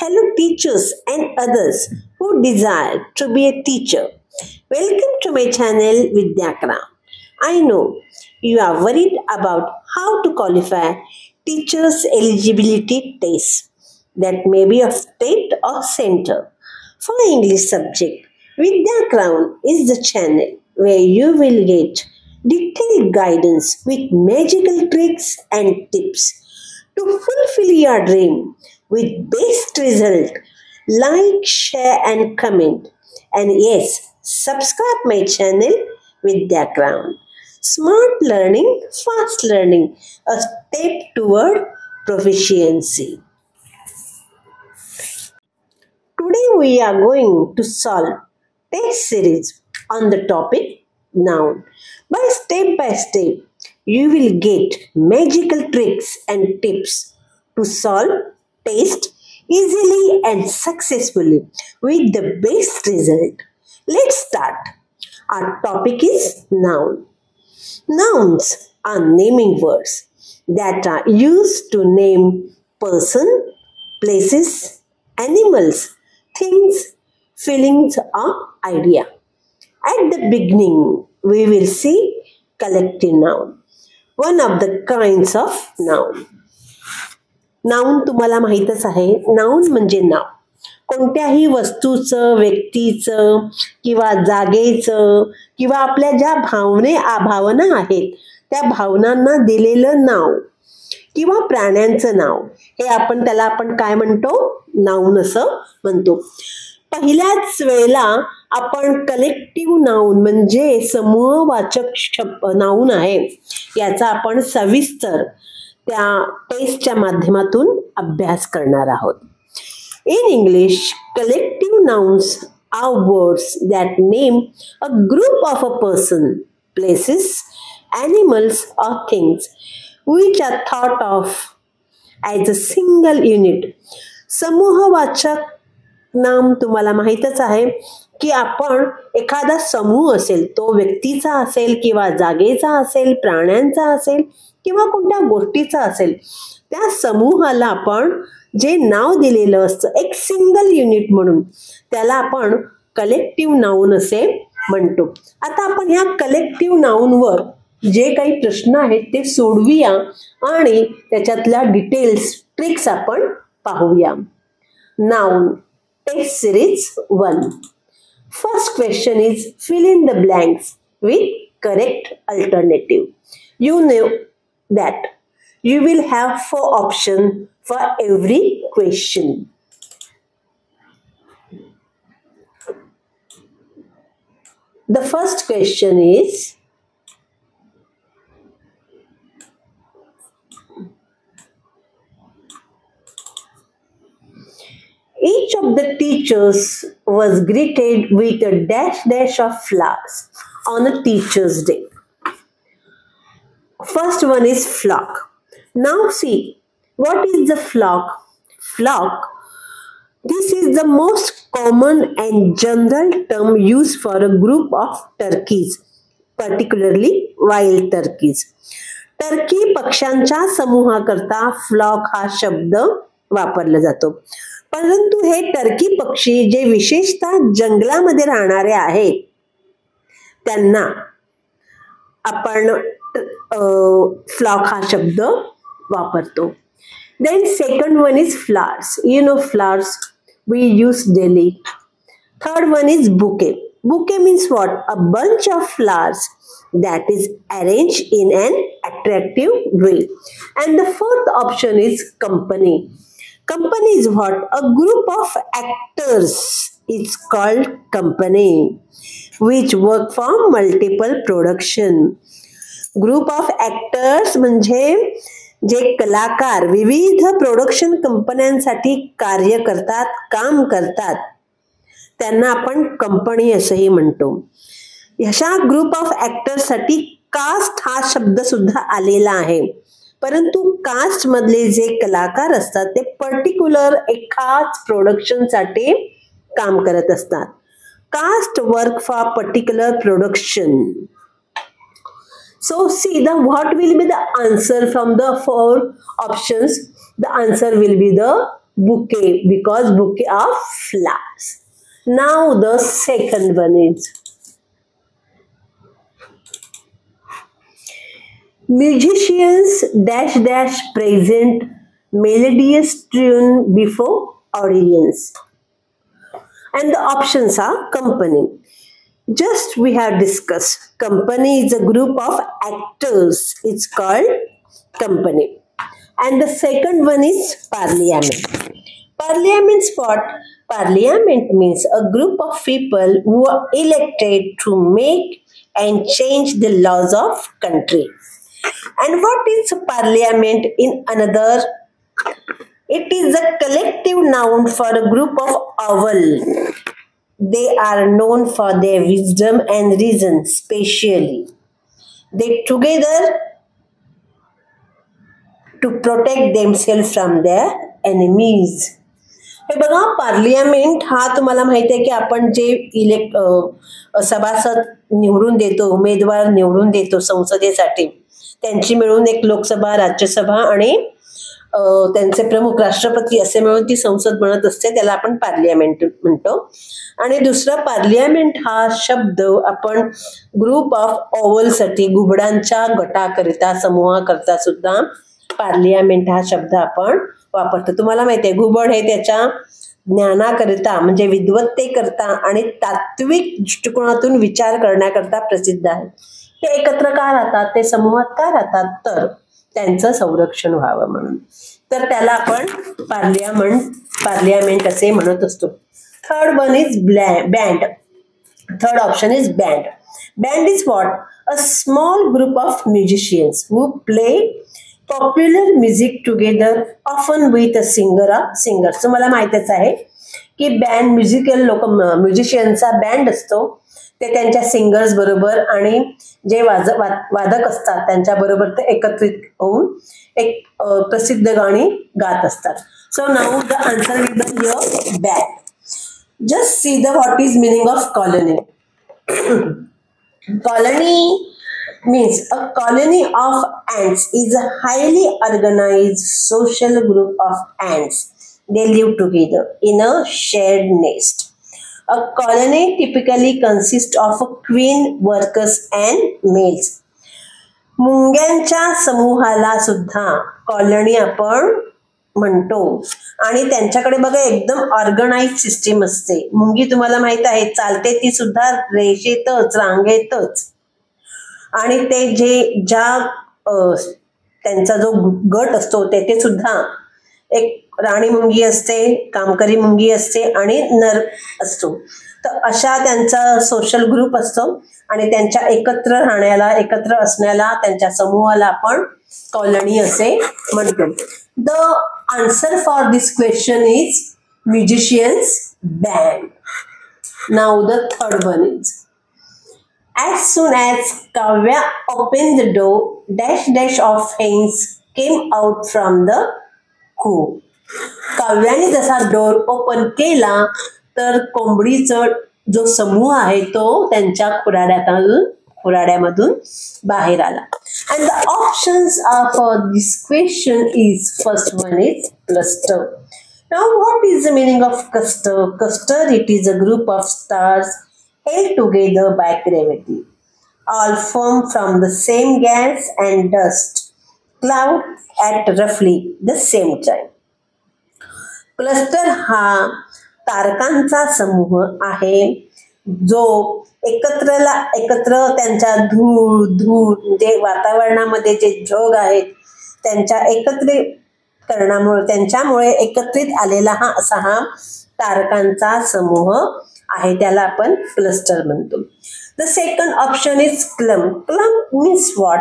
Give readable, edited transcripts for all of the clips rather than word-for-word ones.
Hello, teachers and others who desire to be a teacher. Welcome to my channel Vidyakram. I know you are worried about how to qualify teachers' eligibility tests that may be of state or center. For English subject, Vidyakram is the channel where you will get detailed guidance with magical tricks and tips to fulfill your dream with best result. Like, share and comment, and yes, subscribe my channel Vidyakram. Smart learning, fast learning, a step toward proficiency. Today we are going to solve test series on the topic noun. By step, you will get magical tricks and tips to solve test easily and successfully with the best result. Let's start. Our topic is noun. Nouns are naming words that are used to name person, places, animals, things, feelings, or idea. At the beginning, we will see collective noun, one of the kinds of noun. Noun तुम्हाला माहीतच आहे. Noun म्हणजे नाव. कोणत्याही वस्तूचं, व्यक्तीचं किंवा जागेचं किंवा आपल्या ज्या भावना आहेत त्या भावनांना दिलेलं नाव किंवा प्राण्यांचं नाव, हे आपण काय म्हणतो? नाउन असं म्हणतो. पहिल्याच वेळेला आपण कलेक्टिव्ह नाउन म्हणजे समूहवाचक नाउन आहे याचा आपण सविस्तर त्या टेस्टच्या माध्यमातून अभ्यास करणार आहोत. In English, collective nouns are words that name a group of a person, places, animals or things which are thought of as a single unit. समूहवाचक नाम तुम्हाला माहीतच आहे की आपण एखादा समूह असेल, तो व्यक्तीचा असेल किंवा जागेचा असेल, प्राण्यांचा असेल किंवा कोणत्या गोष्टीचा असेल, त्या समूहाला आपण जे नाव दिलेलं असतं एक सिंगल युनिट म्हणून, त्याला आपण कलेक्टिव्ह नाउन असे म्हणतो. आता आपण ह्या कलेक्टिव्ह नाउनवर जे काही प्रश्न आहेत ते सोडवूया आणि त्याच्यातल्या डिटेल्स, ट्रिक्स आपण पाहूया. Noun test series 1. First question is fill in the blanks with correct alternative. You know that you will have 4 options for every question. The first question is each of the teachers was greeted with a dash of flowers on a teacher's day. First one is flock. Now see, what is the flock? Flock, this is the most common and general term used for a group of turkeys, particularly wild turkeys. Turkey पक्ष्यांच्या समूहाकरता flock हा शब्द वापरला जातो. परंतु हे Turkey पक्षी जे विशेषतः जंगलामध्ये राहणारे आहेत त्यांना आपण फ्लॉक हा शब्द वापरतो. Then second one is flowers. You know flowers we use daily. Third one is bouquet. Bouquet means what? A bunch of flowers that is arranged in an attractive way. And the fourth option is company. Company is what? A group of actors is called company which work for multiple production. Group of actors म्हणजे जे कलाकार विविध production कंपन्यांसाठी कार्य करतात, काम करतात, त्यांना आपण कंपनी असंही म्हणतो. अशा ग्रुप ऑफ ॲक्टर्ससाठी कास्ट हा शब्द सुद्धा आलेला आहे. परंतु कास्ट मधले जे कलाकार असतात ते पर्टिक्युलर एकाच प्रोडक्शनसाठी काम करत असतात. Cast work for particular production. So see what will be the answer from the 4 options. The answer will be the bouquet because bouquet of flowers. Now the second one is musicians dash dash present melodious tune before audience, and the options are company. Just we have discussed, company is a group of actors, it's called company. And the second one is parliament. Parliament's what? Parliament means a group of people who are elected to make and change the laws of country. And what is parliament in another? It is a collective noun for a group of owl. They are known for their wisdom and reason, specially. They together to protect themselves from their enemies. हे बघा, parliament हा तुम्हाला माहिती आहे की आपण जे सभासद निवडून देतो, उमेदवार निवडून देतो संसदेसाठी, त्यांची मिळून एक लोकसभा, राज्यसभा आणि त्यांचे प्रमुख राष्ट्रपती असे मिळून ती संसद बनत असते, त्याला आपण पार्लियामेंट म्हणतो. आणि दुसरा पार्लियामेंट हा शब्द आपण ग्रुप ऑफ ओव्हलसाठी, घुबडांच्या गटाकरिता, समूहाकरिता सुद्धा पार्लियामेंट हा शब्द आपण वापरतो. तुम्हाला माहिती आहे घुबड हे त्याच्या ज्ञानाकरिता म्हणजे विद्वत्तेकरता आणि तात्विक दृष्टिकोनातून विचार करण्याकरता प्रसिद्ध आहे. ते एकत्र का राहतात, ते समूहात का राहतात, तर त्यांचं संरक्षण व्हावं म्हणून. तर त्याला आपण पार्लियामेंट असे म्हणत असतो. Third one is band. Third option is band. Band is what? A small group of musicians who play popular music together, often with a singer. तुम्हाला माहितच आहे की बँड म्युझिकल म्युझिशियनचा बँड असतो, ते त्यांच्या सिंगर्स बरोबर आणि जे वादक असतात त्यांच्या बरोबर ते एकत्रित होऊन एक प्रसिद्ध गाणी गात असतात. So now the answer will be here band. Just see the what is meaning of colony. Colony means a colony of ants is a highly organized social group of ants. They live together in a shared nest. A colony typically consists of a queen, workers and males. मुंग्यांच्या समूहाला सुद्धा colony आपण म्हणतो आणि त्यांच्याकडे बघा एकदम organise system असते. मुंगी तुम्हाला माहित आहे चालते ती सुद्धा रेषेतच, रांगेतच. आणि ते त्यांचा जो गट असतो तेथे सुद्धा एक राणी मुंगी असते, कामकरी मुंगी असते आणि नर असतो. तर अशा त्यांचा सोशल ग्रुप असतो आणि त्यांच्या एकत्र राहण्याला, एकत्र असण्याला, त्यांच्या समूहाला आपण कॉलनी असे म्हणतो. The answer for this question is musicians band. Now the third one is as soon as Kavya opened the door, dash dash of hens came out from the coop. काव्याने जसा डोर ओपन केला तर कोंबडीचा जो समूह आहे तो त्यांच्या खुराड्यामधून बाहेर आला. And the options are for this question is first one is cluster. Now what is the meaning of cluster? Cluster, it is a group of stars held together by gravity, all form from the same gas and dust cloud at roughly the same time. Cluster हा तारकांचा समूह आहे जो एकत्र त्यांच्या धूळ जे वातावरणामध्ये जे ढग आहेत त्यांच्या त्यांच्यामुळे एकत्रित आलेला हा तारकांचा समूह आहे, त्याला आपण क्लस्टर म्हणतो. The second option is clump. Clump means what?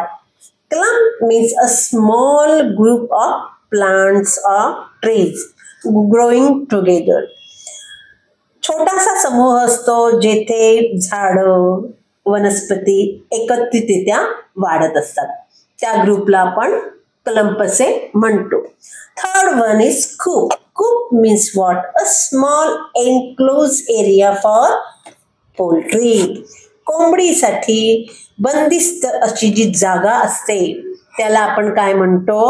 Clump means a small group of plants or trees growing together. छोटासा समूह असतो जेथे झाडं, वनस्पती एकत्रितरित्या वाढत असतात, त्या ग्रुपला आपण क्लम्प असे म्हणतो. Third one is coop. Coop means what? A small enclosed area for poultry. कोंबडीसाठी बंदिस्त अशी जी जागा असते त्याला आपण काय म्हणतो?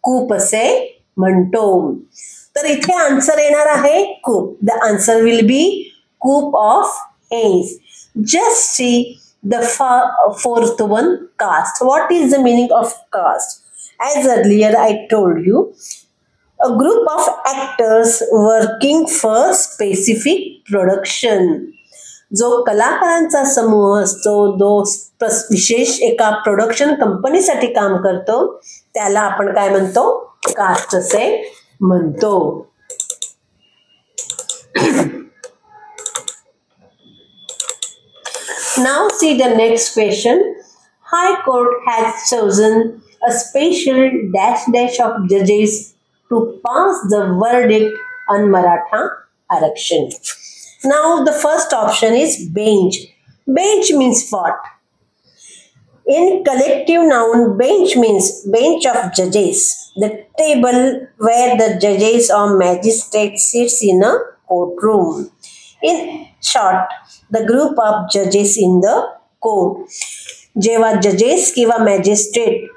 कूप असे म्हणतो. तर इथे आन्सर येणार आहे coop. The answer will be coop of hens. Just see the fourth one, caste. What is the meaning of caste? As earlier I told you, a group of actors working for specific production. जो कलाकारांचा समूह असतो, जो विशेष एका production कंपनीसाठी काम करतो, त्याला आपण काय म्हणतो? कास्ट असे म्हणतो. Now see the next question. High Court has chosen a special dash of judges to pass the verdict on Maratha Arakshan. Now the first option is bench. Bench means what? In collective noun, bench means bench of judges, the table where the judges or magistrate sits in a courtroom. In short, the group of judges in the court. जेव्हा जजेस किंवा magistrate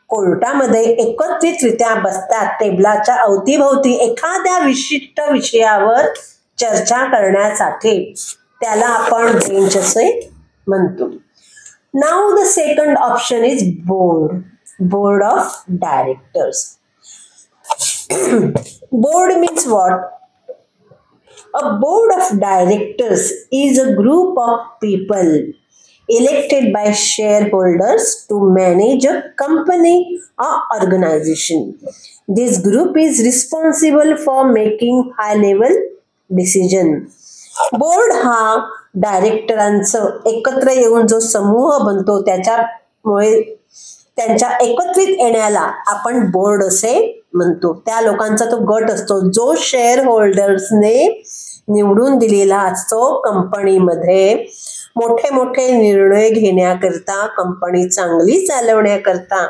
कोर्टामध्ये एकत्रितरित्या बसतात टेबलाच्या अवतीभोवती एखाद्या विशिष्ट विषयावर चर्चा करण्यासाठी, त्याला आपण बेंच असे म्हणतो. Now the second option is board. Board of directors. Board means what? A board of directors is a group of people elected by shareholders to manage a company or organization. This group is responsible for making high level decision. Board हा डायरेक्टरांचं एकत्र येऊन जो समूह बनतो, त्याच्यामुळे त्यांच्या एकत्रित येण्याला आपण बोर्ड असे म्हणतो. त्या लोकांचा तो गट असतो जो शेअर होल्डर्सने निवडून दिलेला असतो. कंपनीमध्ये मोठे मोठे निर्णय घेण्याकरता, कंपनी चांगली चालवण्याकरता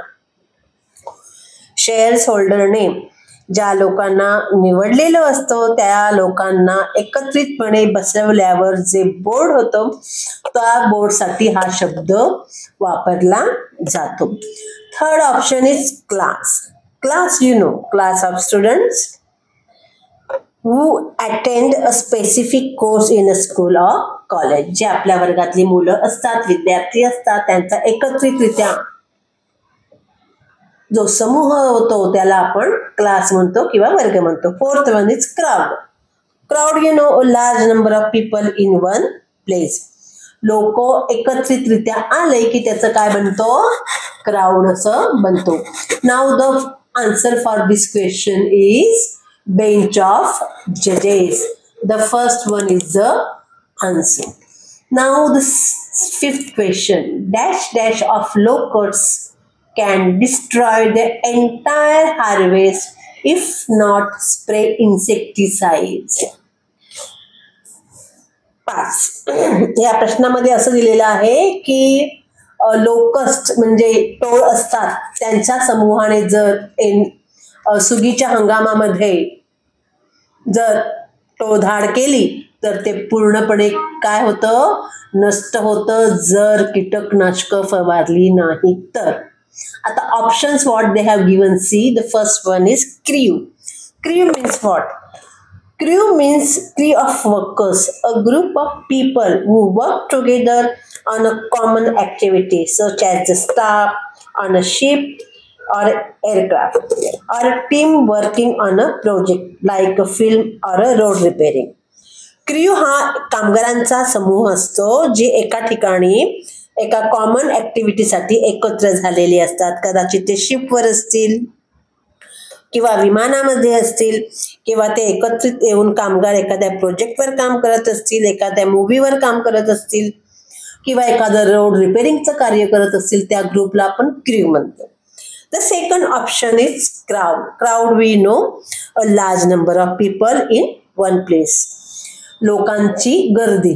शेअर्स होल्डरने ज्या लोकांना निवडलेलं असतं त्या लोकांना एकत्रितपणे बसवल्यावर जे बोर्ड होतं, त्या बोर्डसाठी हा शब्द वापरला जातो. Third option is class. Class, you know, class of students who attend a specific course in a school or college. जे आपल्या वर्गातली मुलं असतात, विद्यार्थी असतात, त्यांचा एकत्रितरित्या जो समूह होतो त्याला आपण क्लास म्हणतो किंवा वर्ग म्हणतो. Fourth one is crowd. Crowd, you know, a large number of people in one place. लोक एकत्रितरित्या आले की त्याचं काय बनतो? क्राउड असं बनतो. Now the answer for this question is bench of judges. The first one is the answer. Now the fifth question. Dash of locusts can destroy the entire harvest if not spray insecticides. पास. या प्रश्नामध्ये असं दिलेलं आहे की locust म्हणजे टोळ असतात, त्यांच्या समूहाने जर सुगीच्या हंगामामध्ये जर टोळधाड केली तर ते पूर्णपणे काय होतं? नष्ट होतं, जर कीटकनाशक फवारली नाही तर. आता options what they have given. See the first one is crew. Crew means what? Crew means crew of workers, a group of people who work together on a common activity such as the staff on a ship or aircraft, or a team working on a project like a film or a road repairing. Crew हा कामगारांचा समूह असतो जे एका ठिकाणी एका common ऍक्टिव्हिटीसाठी एकत्र झालेले असतात. कदाचित ते शिपवर असतील किंवा विमानामध्ये असतील किंवा ते एकत्रित येऊन कामगार एखाद्या प्रोजेक्टवर काम करत असतील, एखाद्या मूवीवर काम करत असतील किंवा एखादं रोड रिपेरिंगचं कार्य करत असतील, त्या ग्रुपला आपण क्रू म्हणतो. The second option is crowd. Crowd we know, a large number of people in one place. लोकांची गर्दी.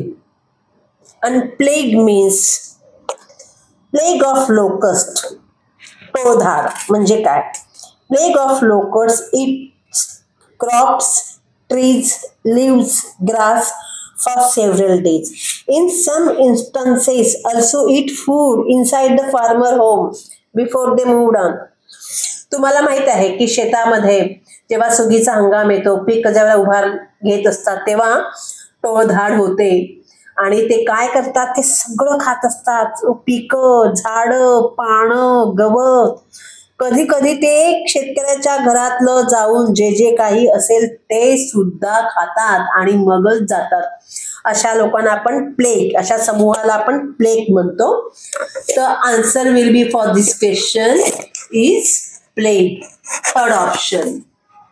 आणि plague means plague of locust. टोळधाड म्हणजे काय? Plague of locusts eats crops, trees, leaves, grass for several days. In some instances, also eat food inside the farmer home before they moved on. तुम्हाला माहित आहे की शेतामध्ये जेव्हा सुगीचा हंगाम येतो, पीक जेव्हा उभार घेत असतात तेव्हा टोळधाड होते आणि ते काय करतात, ते सगळं खात असतात, पिकं, झाडं, पानं, गवत. कधी कधी ते शेतकऱ्याच्या घरातलं जाऊन जे जे काही असेल ते सुद्धा खातात आणि मगच जातात. अशा लोकांना आपण प्लेग, अशा समूहाला आपण प्लेग म्हणतो. तर answer will B for this question is plague, third option.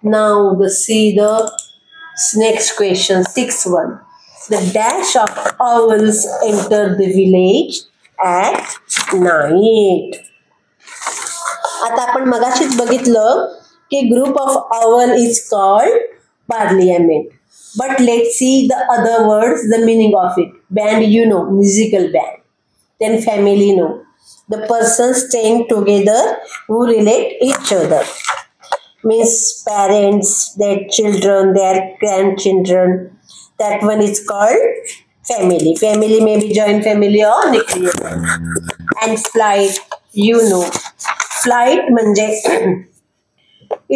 Now the next question, 6th one. The dash of owls enter the village at night. आता आपण मगाशीच बघितलं की group of owl is called parliament. But let's see the other words, the meaning of it. Band, you know, musical band. Then family, no. The persons staying together who relate each other. Means parents, their children, their grandchildren. That one is called family. Family may be joint family or nuclear. And flight, you know. Flight म्हणजे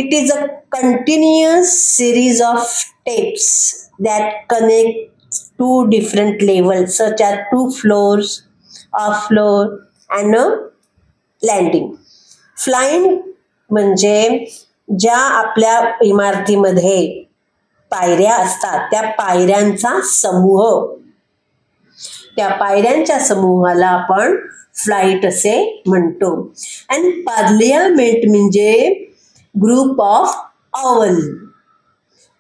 it is a continuous series of steps that connect two different levels such as 2 floors, a floor and a landing. Flying म्हणजे ज्या आपल्या इमारतीमध्ये पायऱ्या असतात त्या पायऱ्यांचा समूह, त्या पायऱ्यांच्या समूहाला आपण फ्लाइट असे म्हणतो. अँड पार्लियामेंट म्हणजे ग्रुप ऑफ ऑवल.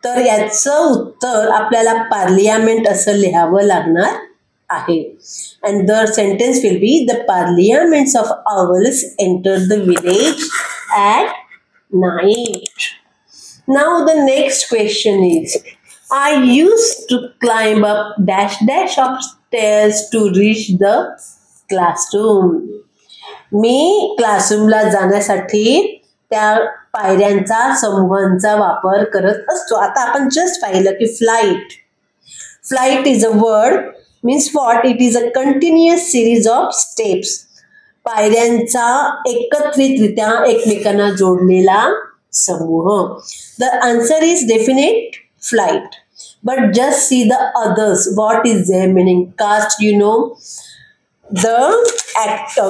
तर याचं उत्तर आपल्याला पार्लियामेंट असं लिहावं लागणार आहे. And the sentence will be the parliaments of owls enter the village at night. Now the next question is, I used to climb up dash dash of stairs to reach the classroom. मी क्लासरूमला जाण्यासाठी त्या पायऱ्यांचा समूहांचा वापर करत असतो. आता आपण just पाहिलं की flight is a word means what, it is a continuous series of steps. पायऱ्यांचा एकत्रितरित्या एकमेकांना जोडलेला समूह. The answer is definite flight. But just see the others. What is their meaning? Cast, you know, the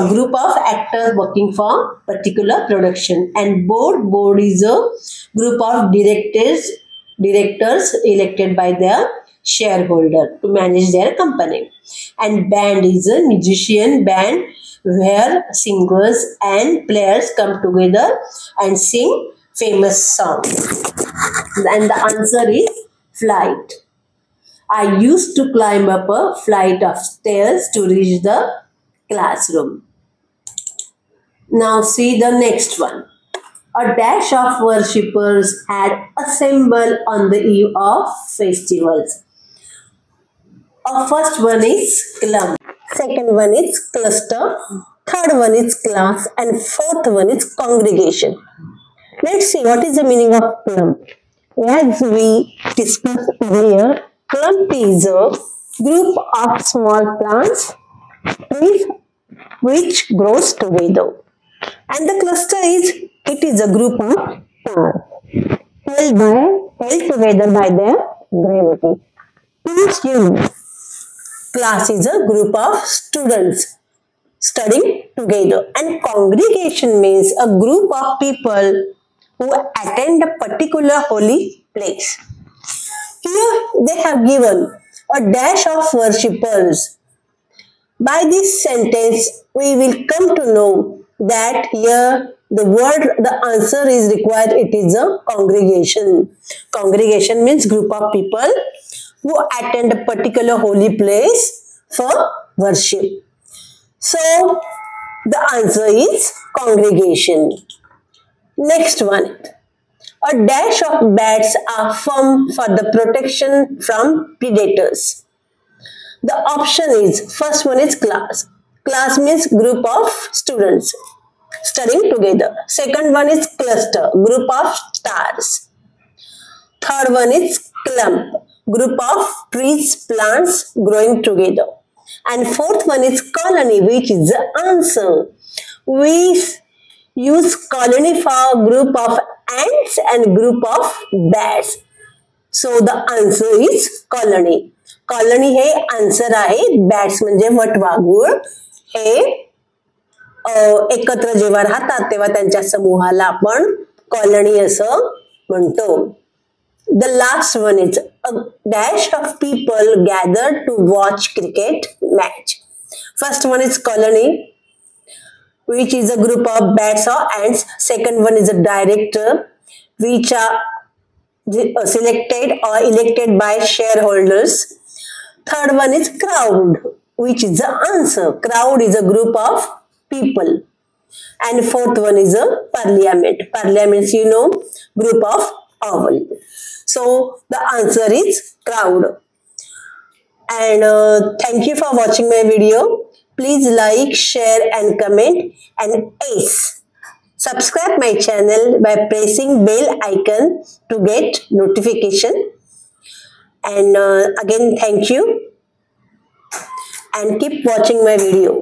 group of actors working for particular production. And board is a group of directors elected by their shareholder to manage their company. And band is a musician band where singers and players come together and sing famous songs. And the answer is flight. I used to climb up a flight of stairs to reach the classroom. Now see the next one. A dash of worshippers had assembled on the eve of festivals. First one is clump, second one is cluster, third one is class, and fourth one is congregation. Let's see what is the meaning of clump. As we discussed earlier, clump is a group of small plants, trees which grows together. And the cluster is a group of stars held together by their gravity. Please, you know, class is a group of students studying together. And congregation means a group of people who attend a particular holy place. Here they have given a dash of worshippers. By this sentence, we will come to know that here the answer is required. It is a congregation. Congregation means group of people who attend a particular holy place for worship. So the answer is congregation. Next one, a dash of bats are formed for the protection from predators. The option is, first one is class. Class means group of students studying together. Second one is cluster, group of stars. Third one is clump, group of trees, plants growing together. And fourth one is colony, which is the answer. use colony for group of ants and group of bats? So the answer is colony. Colony हे answer आहे. Bats म्हणजे वटवाघूळ हे एकत्र जेव्हा राहतात तेव्हा त्यांच्या समूहाला आपण कॉलनी असं म्हणतो. The last one is a dash of people gathered to watch cricket match. First one is colony, which is a group of bats or ants. Second one is a director, which are selected or elected by shareholders. Third one is crowd, which is the answer. Crowd is a group of people. And fourth one is a parliament. Parliament, you know, group of owl. So the answer is crowd. And thank you for watching my video. Please like, share and comment, and subscribe my channel by pressing bell icon to get notification. And again, thank you and keep watching my video.